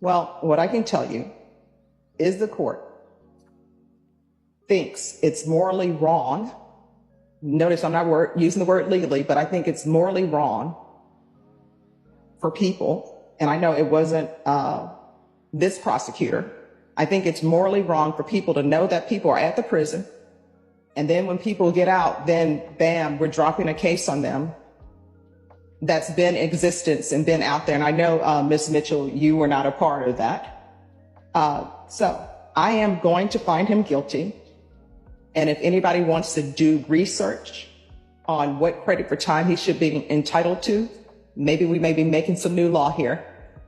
Well, what I can tell you is the court thinks it's morally wrong. Notice I'm not using the word legally, but I think it's morally wrong for people, and I know it wasn't this prosecutor. I think it's morally wrong for people to know that people are at the prison, and then when people get out, then bam, we're dropping a case on them that's been in existence and been out there. And I know, Ms. Mitchell, you were not a part of that. So I am going to find him guilty. And if anybody wants to do research on what credit for time he should be entitled to, maybe we may be making some new law here.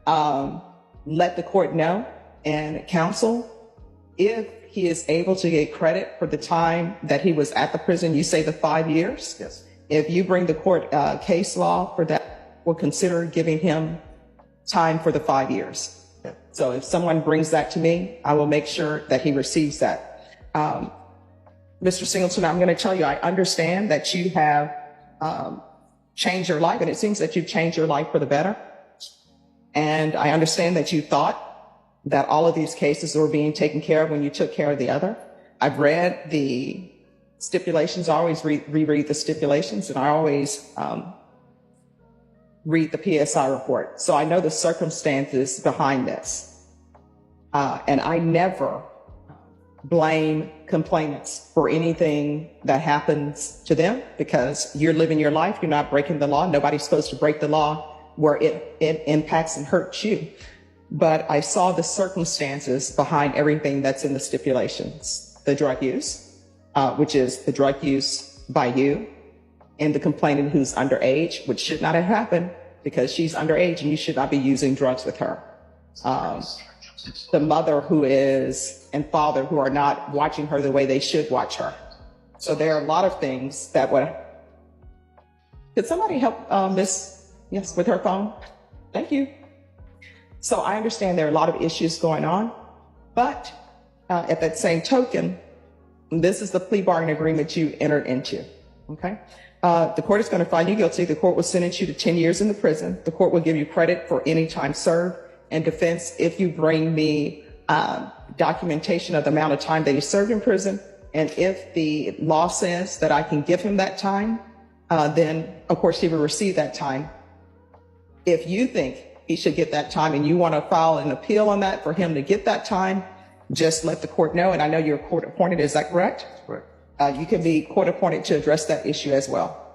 Let the court know, and counsel, if he is able to get credit for the time that he was at the prison. You say the 5 years? Yes. If you bring the court case law for that, we'll consider giving him time for the 5 years. Yeah. So if someone brings that to me, I will make sure that he receives that. Mr. Singleton, I'm going to tell you, I understand that you have changed your life, and it seems that you've changed your life for the better. And I understand that you thought that all of these cases were being taken care of when you took care of the other. I've read the stipulations. I always reread the stipulations, and I always read the PSI report. So I know the circumstances behind this. And I never blame complainants for anything that happens to them, because you're living your life. You're not breaking the law. Nobody's supposed to break the law where it impacts and hurts you. But I saw the circumstances behind everything that's in the stipulations. The drug use, which is the drug use by you, and the complainant who's underage, which should not have happened because she's underage and you should not be using drugs with her. The mother who is, and father who are not watching her the way they should watch her. So there are a lot of things that would. Could somebody help Miss, yes, with her phone? Thank you. So I understand there are a lot of issues going on, but at that same token, this is the plea bargain agreement you entered into, okay? The court is going to find you guilty. The court will sentence you to 10 years in the prison. The court will give you credit for any time served and defense if you bring me documentation of the amount of time that he served in prison. And if the law says that I can give him that time, then of course he will receive that time. If you think he should get that time and you want to file an appeal on that for him to get that time, just let the court know. And I know you're court appointed, is that correct? Correct. You can be court appointed to address that issue as well.